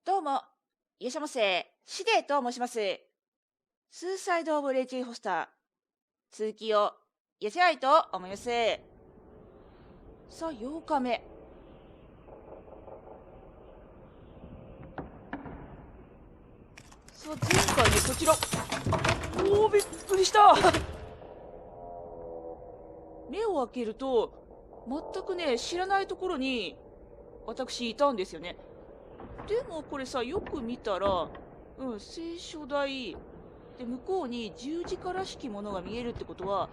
どうも、いらっしゃいませ。シデと申します。スーサイドオブレイチェルフォスター。続きをやせないと思います。さあ、8日目。さあ、前回ね、こちら。おー、びっくりした。目を開けると、全くね、知らないところに、私いたんですよね。でもこれさ、よく見たら、聖書台で向こうに十字架らしきものが見えるってことは、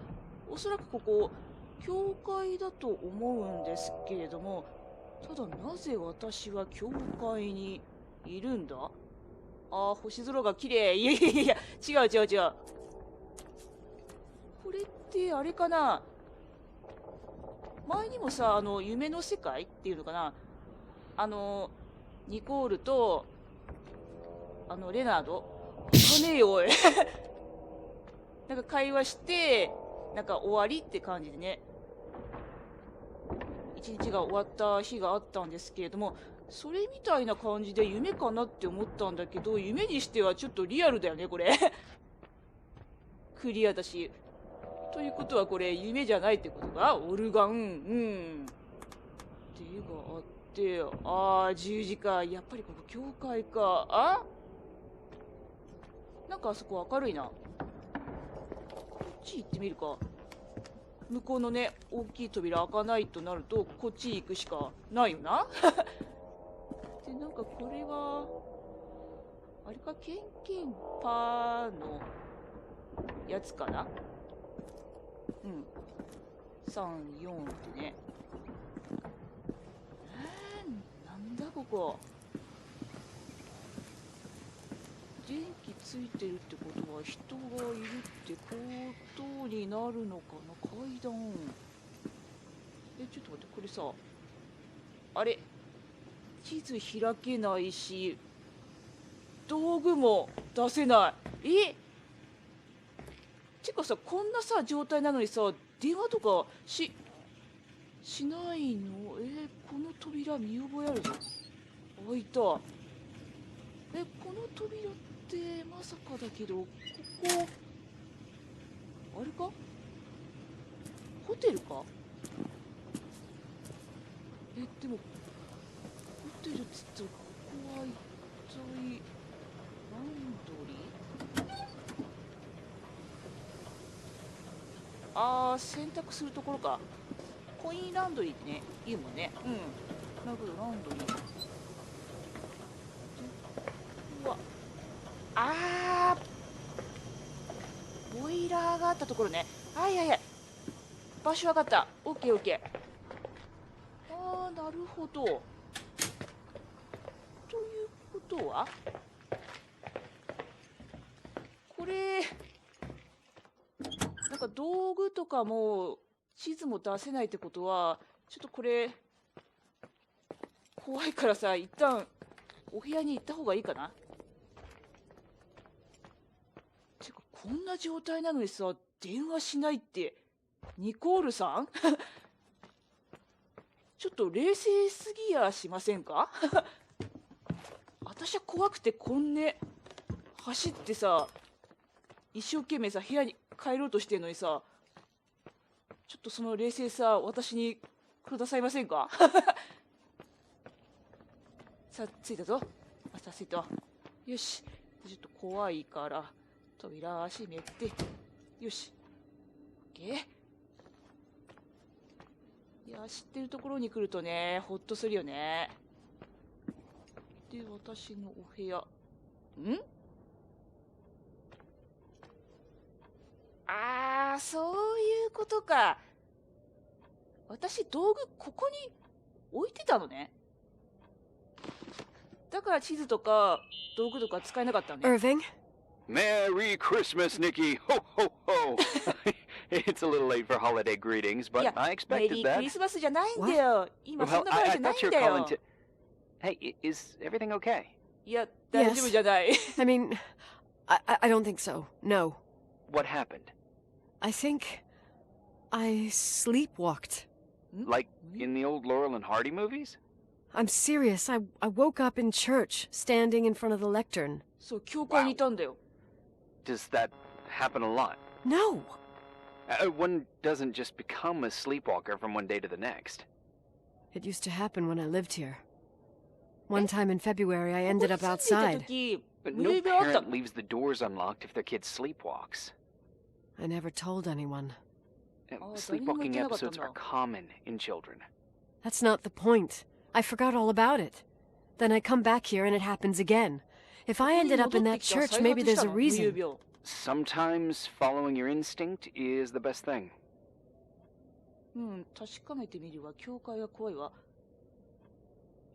おそらくここ教会だと思うんですけれども、ただなぜ私は教会にいるんだ？星空が綺麗。いやいやいや、違う。これってあれかな、前にもさ、夢の世界っていうのかな、ニコールとレナードかねえよおいなんか会話してなんか終わりって感じでね、一日が終わった日があったんですけれども、それみたいな感じで夢かなって思ったんだけど、夢にしてはちょっとリアルだよねこれクリアだし、ということはこれ夢じゃないってことか。オルガン、手があって、十字架、やっぱりここ教会か。なんかあそこ明るいな。こっち行ってみるか。向こうのね、大きい扉開かないとなると、こっち行くしかないよなで、なんかこれはあれか、ケンケンパーのやつかな。3、4ってね。なんだここ。電気ついてるってことは人がいるってことになるのかな。階段。ちょっと待って、これさ、あれ、地図開けないし、道具も出せない。てかさ、こんなさ状態なのにさ、電話とかしないの？この扉見覚えあるぞ。開いた。この扉ってまさかだけど、ここあれか、ホテルか。でもホテルっつったら、ここは一体ランドリー？洗濯するところか。コインランドリーってね、いいもんね。なるほど、ランドリー。うわ、ボイラーがあったところね。はい。場所分かった。オッケー。なるほど。ということは、これ、なんか道具とかも地図も出せないってことは、ちょっとこれ怖いからさ、一旦お部屋に行った方がいいかな。てかこんな状態なのにさ、電話しないってニコールさんちょっと冷静すぎやしませんか私は怖くてこんね走ってさ、一生懸命さ部屋に帰ろうとしてんのにさ、ちょっとその冷静さ私にくださいませんかさあ、着いたぞ。着いた。よし。ちょっと怖いから扉閉めて、よし。オッケー。いや、知ってるところに来るとね、ほっとするよね。で、私のお部屋。そういうことか。私、道具、ここに置いてたのね。だから地図とか道具とか使えなかったね。Irving? Merry Christmas, Nikki! Ho, ho, ho! It's a little late for holiday greetings, but I メ expected リーク that. リスマスじゃないんだよ。今そん Well, な場合じゃ I ない thought ん you're だ calling よ。to... Hey, is everything okay? いや、大丈夫じゃない。I mean, I don't think so. No. What happened? I think I sleepwalked. Like in the old Laurel and Hardy movies? I'm serious. I woke up in church, standing in front of the lectern. そう、教会にいたんだよ。Does that happen a lot? No! One doesn't just become a sleepwalker from one day to the next. It used to happen when I lived here. One time in February, I ended up outside. But no parent leaves the doors unlocked if their kid sleepwalks. I never told anyone. Sleepwalking episodes are common in children. That's not the point. I forgot all about it. Then I come back here and it happens again. If I ended up in that church, maybe there's a reason. Sometimes following your instinct is the best thing. 確かめてみるわ。教会は怖いわ。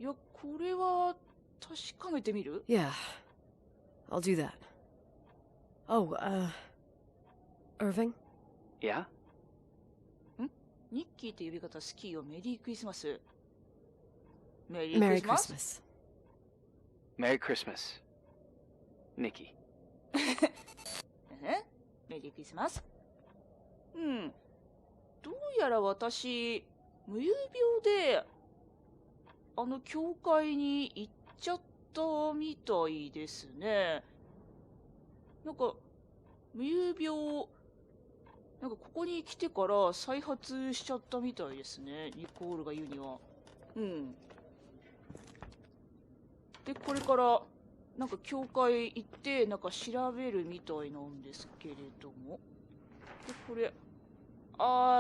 いや、これは確かめてみる？ Yeah, I'll do that. Oh, Irving? Yeah? ニッキーって呼び方好きよ。メリークリスマス。Merry Christmas. Merry Christmas, Nikki. メリークリスマス。どうやら私、無遊病で、教会に行っちゃったみたいですね。なんか、無遊病、なんかここに来てから再発しちゃったみたいですね。ニコールが言うには。で、これから、なんか教会行って、なんか調べるみたいなんですけれども。で、これ、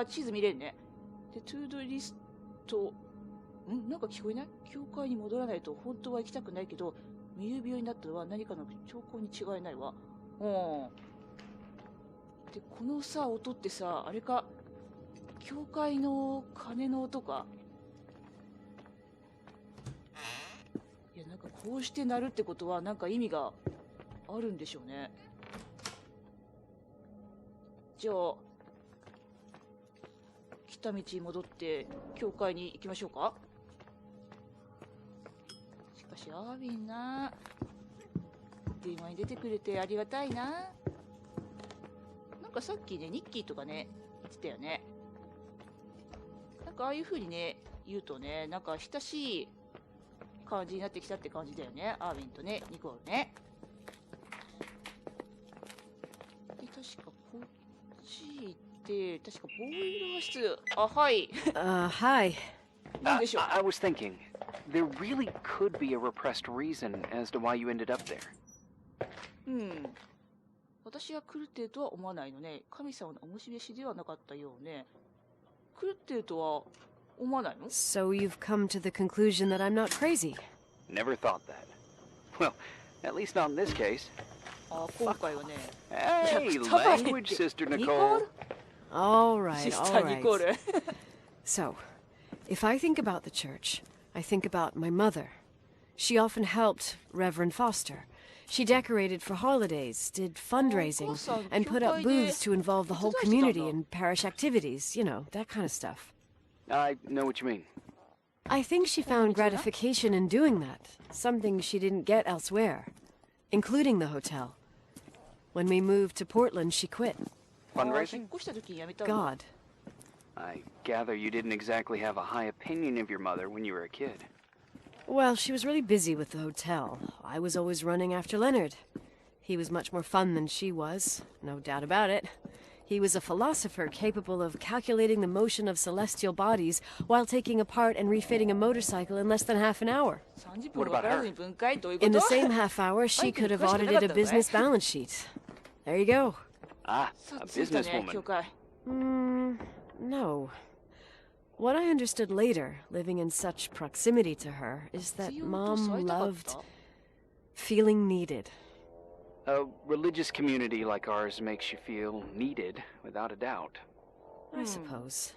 地図見れるね。で、トゥードリスト、なんか聞こえない？教会に戻らないと本当は行きたくないけど、無遊病になったのは何かの兆候に違いないわ。で、このさ、音ってさ、あれか、教会の鐘の音か？いや、なんかこうして鳴るってことは、なんか意味があるんでしょうね。じゃあ、来た道に戻って、教会に行きましょうか。しかし、アービンな。電話に出てくれてありがたいな。なんかさっきね、ニッキーとかね、言ってたよね。なんかああいう風にね、言うとね、なんか親しい感じになってきたって感じだよね。アービンとね、ニコールね。で、確かこっち行って、確かボイラー室。はい。Hi. なんでしょう。I was thinking, there really could be a repressed reason as to why you ended up there. 私が狂ってるとは思わないのね。神様のおもしべしではなかったようね。狂ってるとは思わないの？ So you've come to the conclusion that I'm not crazy. Never thought that. Well, at least not in this case. 今回はね。Hey, language, Sister Nicole. All right, Sister all right. Nicole. So, if I think about the church, I think about my mother. She often helped Reverend Foster. She decorated for holidays, did fundraising, and put up booths to involve the whole community in parish activities, you know, that kind of stuff. I know what you mean. I think she found gratification in doing that, something she didn't get elsewhere, including the hotel. When we moved to Portland, she quit. Fundraising? God. I gather you didn't exactly have a high opinion of your mother when you were a kid. Well, she was really busy with the hotel. I was always running after Leonard. He was much more fun than she was, no doubt about it. He was a philosopher capable of calculating the motion of celestial bodies while taking apart and refitting a motorcycle in less than half an hour. What about her? In the same half hour, she could have audited a business balance sheet. There you go. Ah, a businesswoman. No. What I understood later, living in such proximity to her, is that Mom loved feeling needed. A religious community like ours makes you feel needed, without a doubt. I suppose.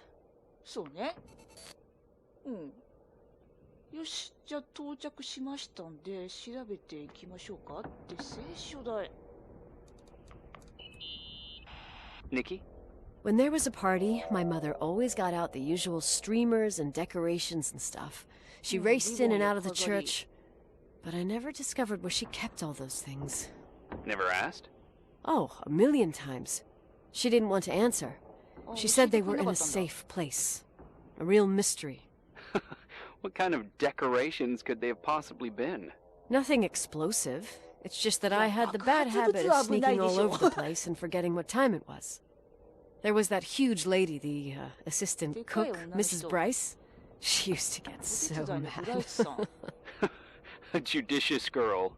そうね。よし、じゃあ到着しましたんで、調べていきましょうか。で、聖書代。Nikki? When there was a party, my mother always got out the usual streamers and decorations and stuff. She raced in and out of the church, but I never discovered where she kept all those things. Never asked? Oh, a million times. She didn't want to answer. She said they were in a safe place. A real mystery. What kind of decorations could they have possibly been? Nothing explosive. It's just that I had the bad 爆発物 habit は of 危ない sneaking で all しょ。 over the place and forgetting what time it was. There was that huge lady, the assistant でかい cook, 女の Mrs. 人。 Bryce. She used to get お so 手伝いのブライ mad. スさん。 A judicious girl.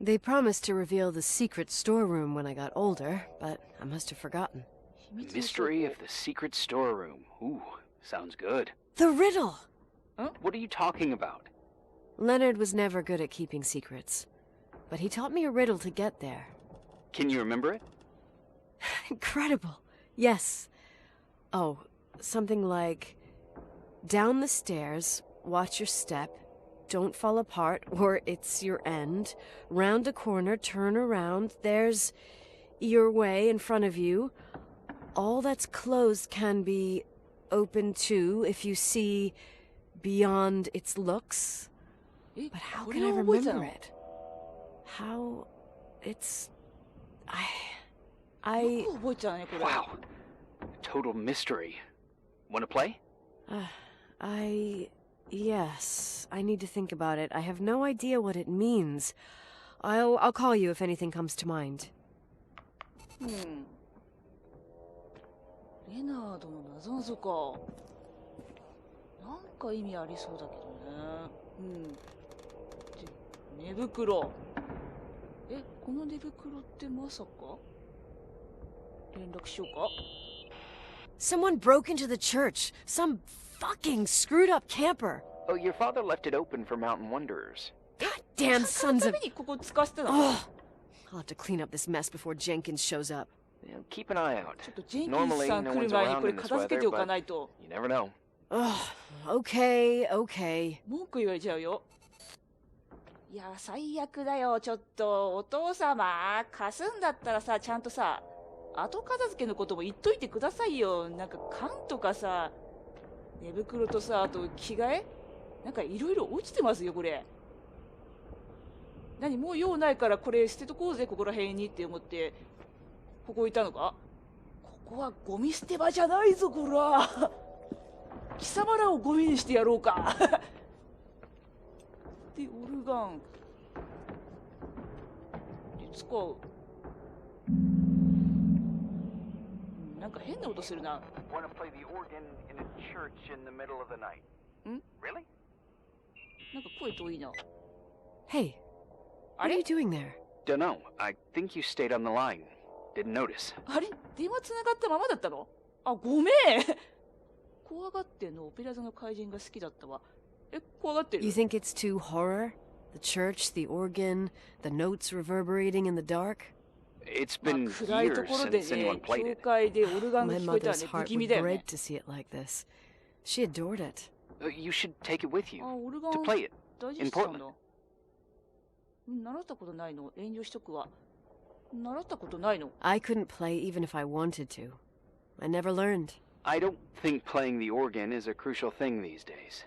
They promised to reveal the secret storeroom when I got older, but I must have forgotten. 秘密の倉 Mystery 庫 of the secret storeroom. Ooh, sounds good. The riddle! What are you talking about? Leonard was never good at keeping secrets, but he taught me a riddle to get there. Can you remember it? Incredible. Yes. Oh, something like, down the stairs, watch your step, don't fall apart or it's your end, round a corner, turn around, there's your way in front of you. All that's closed can be open too if you see beyond its looks. え、 But how こ can れ I を覚えた remember の？ it? How it's I よく覚えてたね、これ。 Wow. Total mystery. Want to play? yes, I need to think about it. I have no idea what it means. I'll call you if anything comes to mind. うん。レナードの謎々か。なんか意味ありそうだけどね。うん。で、寝袋。え、この寝袋ってまさか連絡しようか？ Someone broke into the church. Some fucking screwed up camper. Oh, your father left it open for mountain wanderers. Goddamn sons た of... めにここ使わせてたの？ Oh, I'll have to clean up this mess before Jenkins shows up. Keep an eye out. ちょっとジェンキンスさん来る前にこれ片付けておかないと。 You never know. Okay. 文句言われちゃうよ。いや、最悪だよ。ちょっと、お父様、貸すんだったらさ、ちゃんとさ、後片付けのことも言っといてくださいよ。なんか缶とかさ、寝袋とさ、あと着替えなんかいろいろ落ちてますよ、これ。何、もう用ないからこれ捨てとこうぜ、ここら辺にって思って、ここいたのか？ここはゴミ捨て場じゃないぞ、こら。貴様らをゴミにしてやろうか。で、オルガン。で、使う。なんか変な音するな。Want to play the organ in a church in the middle of the night? Really? なんか声遠いな。 Hey, what are you doing there? Dunno. I think you stayed on the line. Didn't notice. あれ電話つながったままだったの？あ、ごめん。怖がってんのオペラ座の怪人が好きだったわ。え、怖がってる？ You think it's too horror? The church, the organ, the notes reverberating in the dark? It's まあ been 暗いと years ころで since ね、 anyone played 教 it. 会でオルガンが My 聞こえたら mother's ね、不 heart 気味 would だよ break ね。 to see it like this. She adored it. You should take it with you あ、オルガン to play it 大事 in にしたんだ。 Portland. 習ったことないの？遠慮しとくわ。習ったことないの？ I couldn't play even if I wanted to. I never learned. I don't think playing the organ is a crucial thing these days.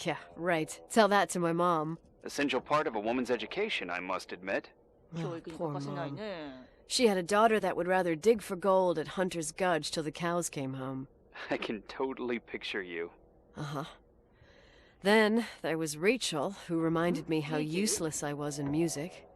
Yeah, right. Tell that to my mom. Essential part of a woman's education, I must admit. 教 Oh, 育に欠 poor かせない mom. ね。 She had a daughter that would rather dig for gold at Hunter's Gulch till the cows came home. I can totally picture you. Uh-huh. Then there was Rachel, who reminded me how Rachel? useless I was in music.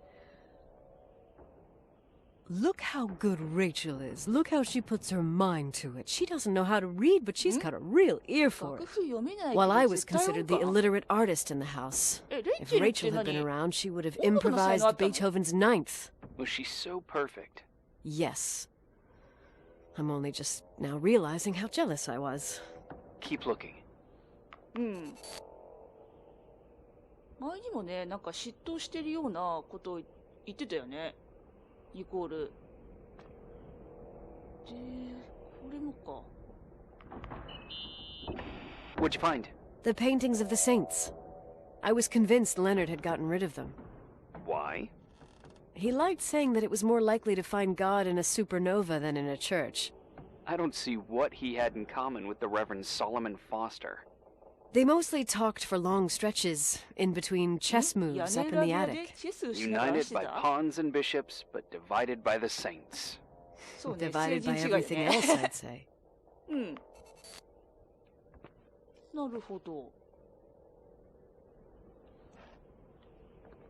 Look how good Rachel is. Look how she puts her mind to it. She doesn't know how to read, but she's got a real ear for 楽 it. 譜読めないけ While I ど was 絶対 considered 音 the か？ illiterate artist in the house. え、レイ If チェルって Rachel had been 何？ around, she would have 音楽の才能あったの？ improvised Beethoven's Ninth. Was she so perfect? Yes. I'm only just now realizing how jealous I was. Keep looking. うん。前にもね、なんか嫉妬してるようなことを言ってたよね。イコール。で、これもか。 What'd you find? The paintings of the saints. I was convinced Leonard had gotten rid of them. Why? He liked saying that it was more likely to find God in a supernova than in a church. I don't see what he had in common with the Reverend Solomon Foster. They mostly talked for long stretches in between chess 屋 moves 根 up in 裏 the 部屋 attic. でチェスしながら United して by た？ pawns and bishops, but divided by the saints. そうね、 Divided 成 by 人違い everything ね。 else, I'd say. うん。なるほど。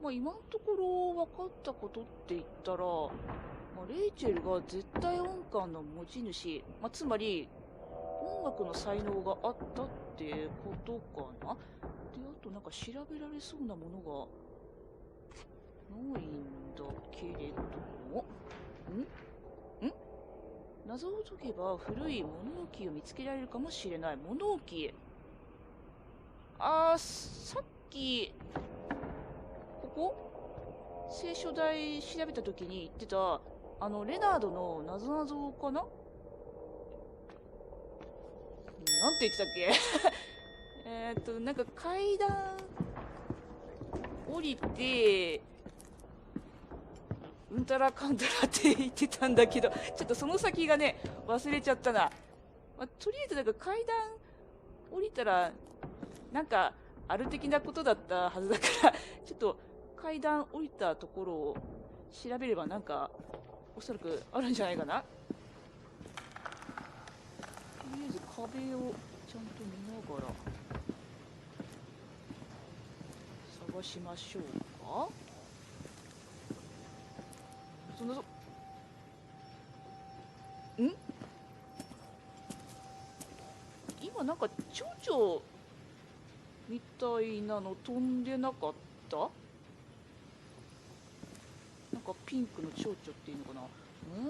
まあ今のところ分かったことって言ったら、まあ、レイチェルが絶対音感の持ち主、まあ、つまり音楽の才能があったってことかな。で、あとなんか調べられそうなものがないんだけれども、謎を解けば古い物置を見つけられるかもしれない。物置。さっきここ聖書台調べた時に言ってたレナードの謎々かな。なんて言ってたっけなんか階段降りてうんたらかんたらって言ってたんだけど、ちょっとその先がね忘れちゃったな。まあ、とりあえずなんか階段降りたらなんかある的なことだったはずだからちょっと階段降りたところを調べればなんかおそらくあるんじゃないかな。とりあえず壁をちゃんと見ながら探しましょうか。今なんか蝶々みたいなの飛んでなかった？なんかピンクの蝶々っていうのか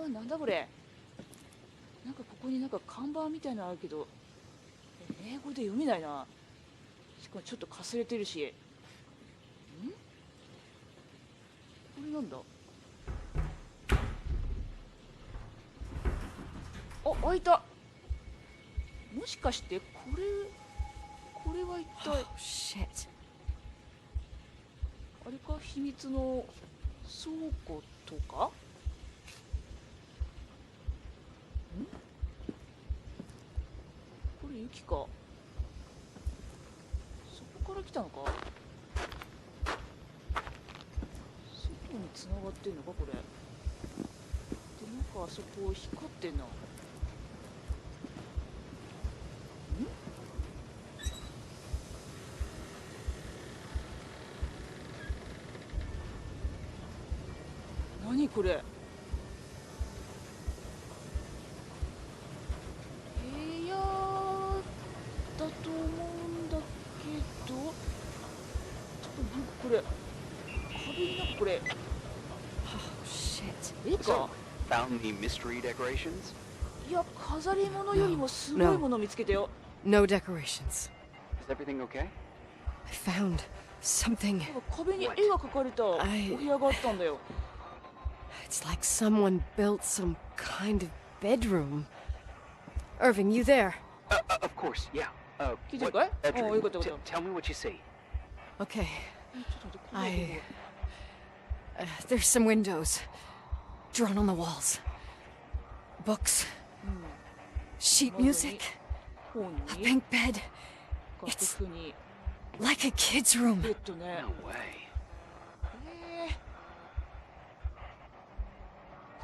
な。なんだこれ。なんかここになんか看板みたいなのあるけど英語で読めないな。しかもちょっとかすれてるし。これなんだ。開いた。もしかしてこれは一体、あれか、秘密の倉庫とか。これ雪か。そこから来たのか。外に繋がってんのかこれ。で、なんかあそこ光ってんな。何これ。部屋だと思うんだけど、ちょっとなんかこれ壁になんかこれ絵か。Found the mystery decorations? いや、飾り物よりもすごいもの見つけたよ。No decorations. Is everything okay? I found something. なんか壁に絵が描かれたお部屋があったんだよ。It's like someone built some kind of bedroom. Irving, you there? Of course, yeah. 聞いてるかい？よかったよかった。 Tell me what you see. Okay. ちょっと待って、There's some windows drawn on the walls. Books. Sheet music. 本 A に pink bed. 楽譜に Like a kid's room. ベッドね。 No way.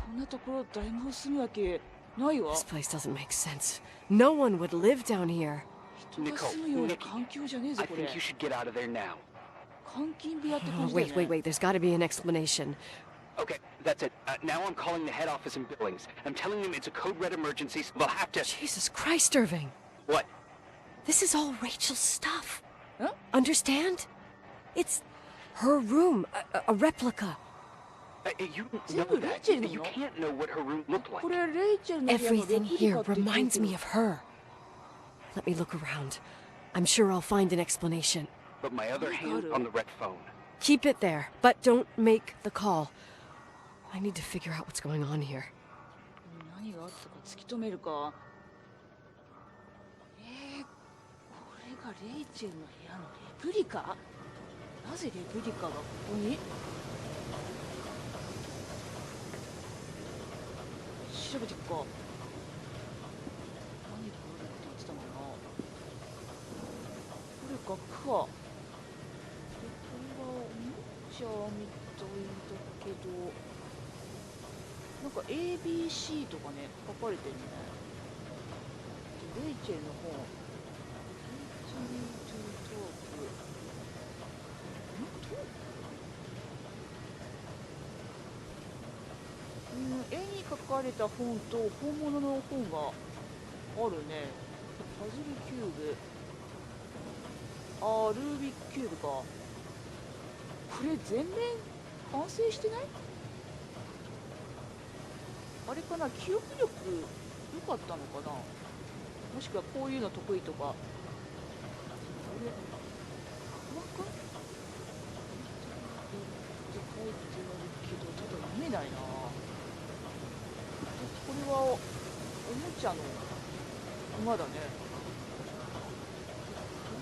こんなところ誰も住むわけないわ。 This place doesn't make sense. No one would live down here. 人が住むような環境じゃねえぞ I これ。 think you should get out of there now. 監禁部屋って感 Oh, じだよ wait, ね。 wait, wait. There's got to be an explanation. Okay, that's it. Now I'm calling the head office in Billings. I'm telling them it's a code red emergency, so they'll have to... Jesus Christ, Irving. What? This is all Rachel's stuff. Huh? Understand? It's her room, a replica. You know that. You can't know what her room looked こ like. れレイチェルの部屋のレ Everything プリカ here って言ってる reminds me of her. Let me look around. I'm sure I'll find an explanation. But my other hand on the red phone. Keep it there, but don't make the call. I need to figure out what's going on here. 何があったか突き止めるか。これがレイチェルの部屋のレプリカ？なぜレプリカがここに？調べていくか。何があるって言ってたのかな。これ楽譜か。で、これはおもちゃみたいだけど、なんか ABC とかね書かれてるね。で、レイチェルの本。トーク。書かれた本と本物の本があるね。パズルキューブ、あー、ルービックキューブか。これ全面完成してない？あれかな、記憶力良かったのかな、もしくはこういうの得意とか。あれ、細かって書いてあるけど、ただ読めないな。これはおもちゃの馬だね。こ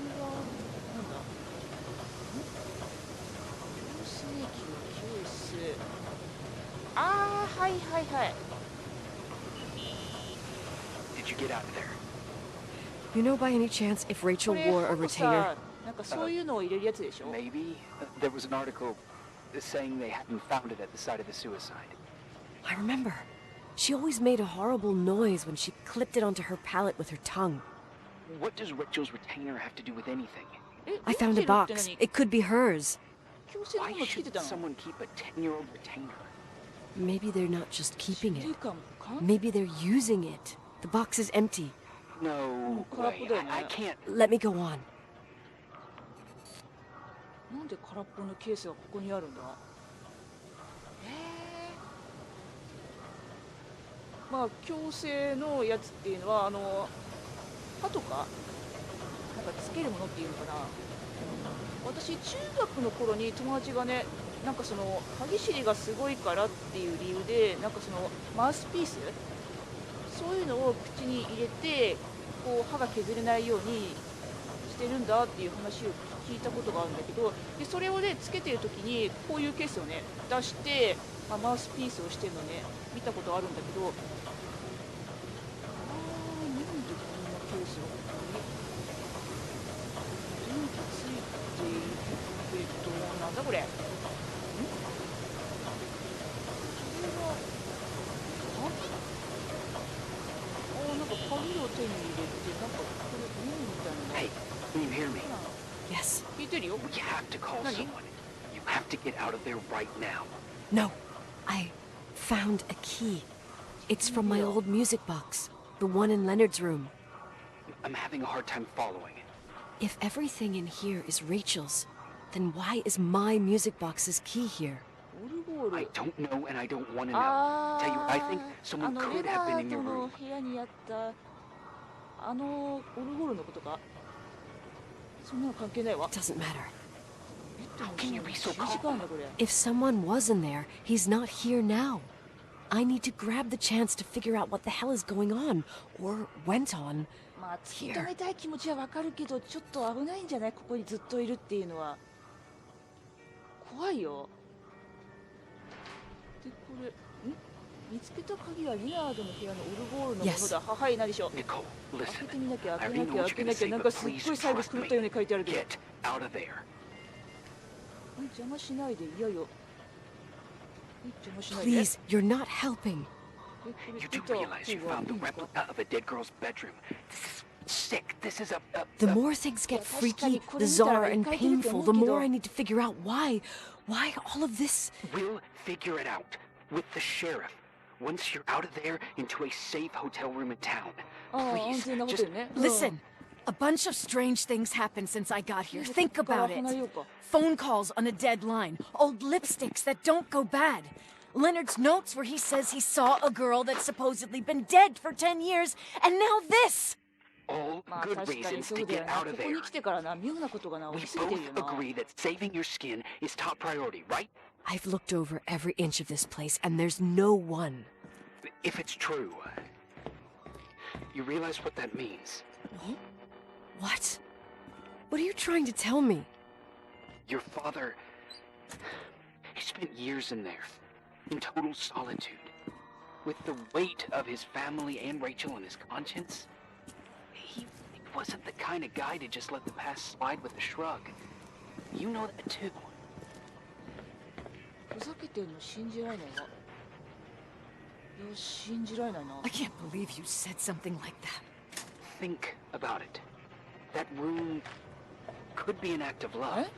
れはなんだ、矯正器のケース。あー、はいはいはい。 Did you get out of there? You know by any chance if こ Rachel れ wore a ハム retainer? さ、なんかそういうのを入れるやつでしょ。 Maybe. There was an article saying they hadn't found it at the site of the suicide. I remember. She always made a horrible noise when she clipped it onto her palate with her tongue. What does Rachel's retainer have to do with anything? え、 I found a 持ってるって box. 何？ It could be hers. 矯正の Why ものつけて should たの？ someone keep a 10-year-old retainer? Maybe they're not just keeping 司令 it. 官か？ Maybe they're using it. The box is empty. No way. I can't. Let me go on. なんで空っぽのケースがここにあるんだ？まあ矯正のやつっていうのは歯とかなんかつけるものっていうのかな。私中学の頃に友達がね、なんかその歯ぎしりがすごいからっていう理由で、なんかそのマウスピース、そういうのを口に入れてこう歯が削れないようにしてるんだっていう話を聞いたことがあるんだけど、でそれをねつけてる時にこういうケースをね出して、まあ、マウスピースをしてるのね見たことあるんだけど、なんでこんなケースがここに電気ついているけど、なんだこれ、これは鍵？なんか鍵を手に入れて、なんかこれ門みたいなのが。 Hey, can you hear me? Yes. 聞いてるよ。 We have to call Nani? someone. You have to get out of there right now. No. I found a key. It's from my old music box. The one in Leonard's room. I'm having a hard time following it. If everything in here is Rachel's, then why is my music box's key here? オルゴール。 I don't know and I don't want to know. あ Tell you, I think ー、 someone レ could ナ have been ー in ド your の room. 部屋にあったオルゴールのことか。そんなの関係ないわ。 It doesn't matter. ベッド How can you の be 後 so ろに時間だこれ。 If someone was in there, he's not here now. I need to grab the chance to figure out what the hell is going on, or went on. まあ突き止めたい気持ちはわかるけど、ちょっと危ないんじゃない？ここにずっといるっていうのは怖いよ。でこれ見つけた鍵はリナードの部屋のオルゴールのものだ。ははい、何でしょう。 Nicole, 開 listen. けてみなきゃ I 開け already な know きゃ what 開 you're け gonna なきゃ、 say, なん but かすっ please ごい最後 trust 狂 me. ったように書いてあるけど。 Get out of there. 邪魔しないで、いやよ。邪魔しないで。 Please, you're not helping. これ You 出 do た realize you 方が found い the いのか？ replica of a dead girl's bedroom. This is sick. This is The more things get Yeah, freaky,確かにこれ見たら bizarre, and 一回出るって painful, 思う the けど。 more I need to figure out why all of this. We'll figure it out with the sheriff. Once you're out of there into a safe hotel room in town. ああ、安 Please, 全なホテ just ルね。 Listen, a bunch of strange things happened since I got here. Think about it. 離れようか。 Phone calls on a dead line, old lipsticks that don't go bad. Leonard's notes where he says he saw a girl that's supposedly been dead for 10 years, and now this! all まあ good 確かに reasons そ to うだよ get な。 out こ of こ there. に来てからな、妙なことがな、 We 起きすぎてるよ both な。 agree that saving your skin is top priority, right? I've looked over every inch of this place, and there's no one. If it's true, you realize what that means. What? What are you trying to tell me? Your father, he spent years in there, in total solitude, with the weight of his family and Rachel on his conscience. He wasn't the kind of guy to just let the past slide with a shrug. You know that too. ふざけてんの信じられないわ。いや、信じられないな。 I can't believe you said something like that. Think about it. That room could be an act of love. え？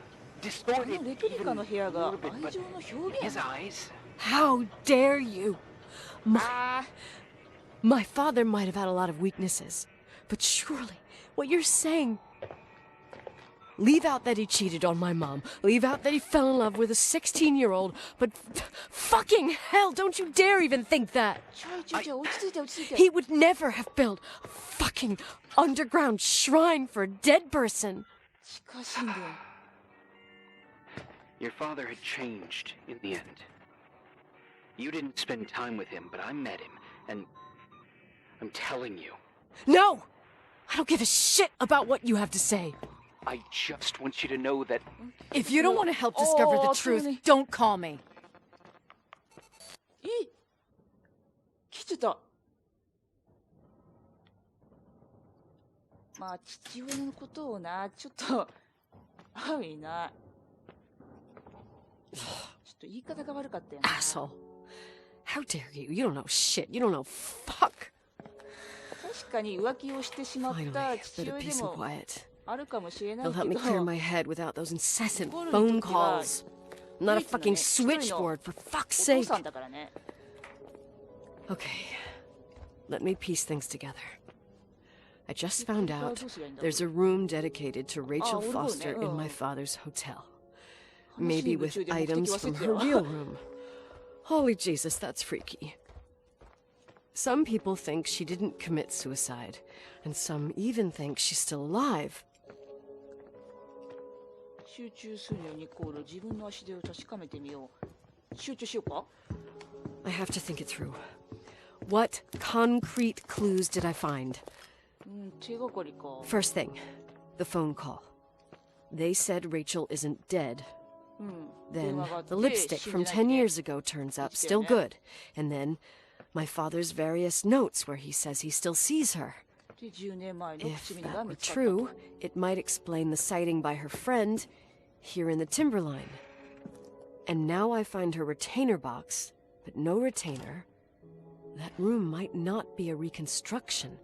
Distorted このレプリ even カの部屋 a が little bit, 愛 but 情の表 in his 現？ eyes, How dare you? My father might have had a lot of weaknesses, but surely what you're saying... Leave out that he cheated on my mom. Leave out that he fell in love with a 16-year-old. But fucking hell, don't you dare even think that. He would never have built a fucking underground shrine for a dead person. Your father had changed in the end. You didn't spend time with him, but I met him, and I'm telling you. No! I don't give a shit about what you have to say. I just want you to know that... If you don't want to help discover the truth, don't call me. 来てた。まあ父親のことをな、ちょっとあいな。ちょっと言い方が悪かったよな。Asshole. How dare you? You don't know shit. You don't know fuck. 確かに浮気をしてしまった父親でもあるかもしれないけど。They'll help me clear my head without those incessant phone calls. I'm not a fucking switchboard, for fuck's sake. Okay, let me piece things together. I just found out there's a room dedicated to Rachel Foster in my father's hotel. Maybe with items from her real room. Holy Jesus, that's freaky. Some people think she didn't commit suicide, and some even think she's still alive. 集中するよニコール、自分の足で確かめてみよう。集中しようか? I have to think it through. What concrete clues did I find? 手がかりか。First thing, the phone call. They said Rachel isn't dead. Then the lipstick from 10 years ago turns up, still good. And then my father's various notes where he says he still sees her. If that were true, it might explain the sighting by her friend here in the timberline. And now I find her retainer box, but no retainer. That room might not be a reconstruction.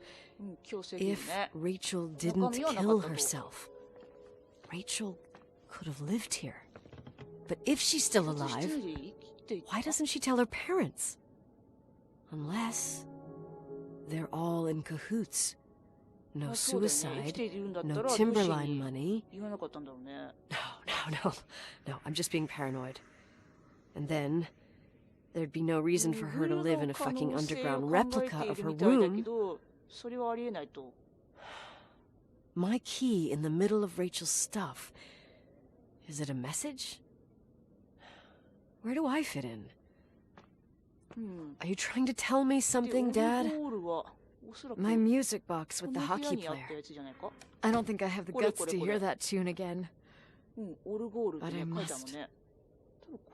If Rachel didn't kill herself, Rachel could have lived here. But if she's still alive, why doesn't she tell her parents? Unless they're all in cahoots. No suicide, no timberline money. No, I'm just being paranoid. And then there'd be no reason for her to live in a fucking underground replica of her room. My key in the middle of Rachel's stuff. Is it a message? Where do I fit in? Are you trying to tell me something, Dad? My music box with the hockey player. I don't think I have the guts to hear that tune again. But I must.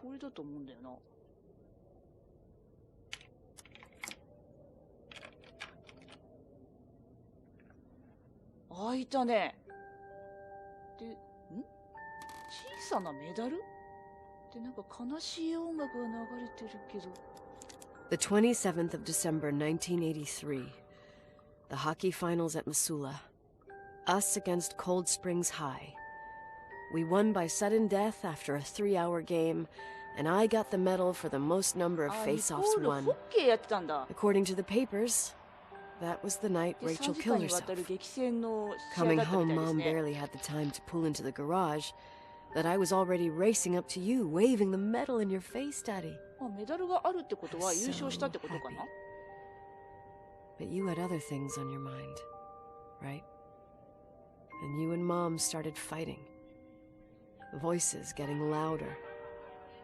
これだと思うんだよな。開いたね。で、小さなメダル？で、なんか悲しい音楽が流れてるけど。The 27th of December, 1983. The hockey finals at Missoula. Us against Cold Springs High. We won by sudden death after a 3-hour game, and I got the medal for the most number of face-offs won. According to the papers, that was the night Rachel killed herself. Coming home, Mom barely had the time to pull into the garage, that I was already racing up to you, waving the medal in your face, Daddy. So happy. But you had other things on your mind, right? And you and Mom started fighting. Voices getting louder.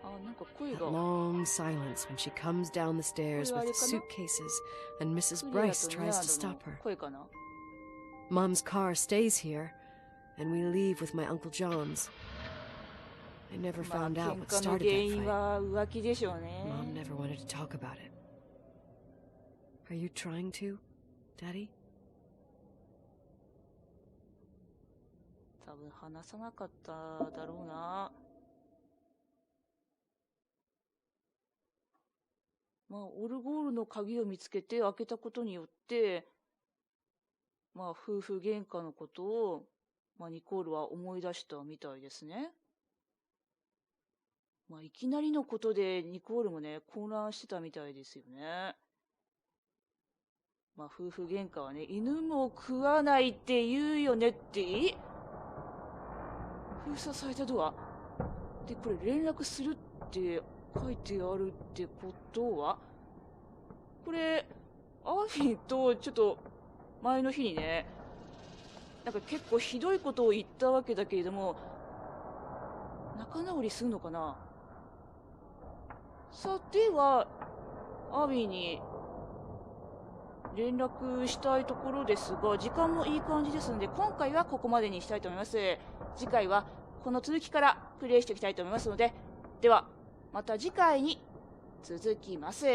That long silence when she comes down the stairs with suitcases and Mrs. Bryce tries to stop her. Mom's car stays here, and we leave with my Uncle John's. I never found out what started that fight. Mom never wanted to talk about it. Are you trying to, Daddy? 多分話さなかっただろうな。まあ、オルゴールの鍵を見つけて開けたことによって、まあ、夫婦喧嘩のことを、まあ、ニコールは思い出したみたいですね。まあ、いきなりのことでニコールもね、混乱してたみたいですよね。まあ、夫婦喧嘩はね、犬も食わないって言うよねって、封鎖されたドアで、これ連絡するって書いてあるってことは、これ、アーフィーとちょっと前の日にね、なんか結構ひどいことを言ったわけだけれども、仲直りするのかな。さては、アーフィーに連絡したいところですが、時間もいい感じですので、今回はここまでにしたいと思います。次回はこの続きからプレイしていきたいと思いますので、では、また次回に続きます。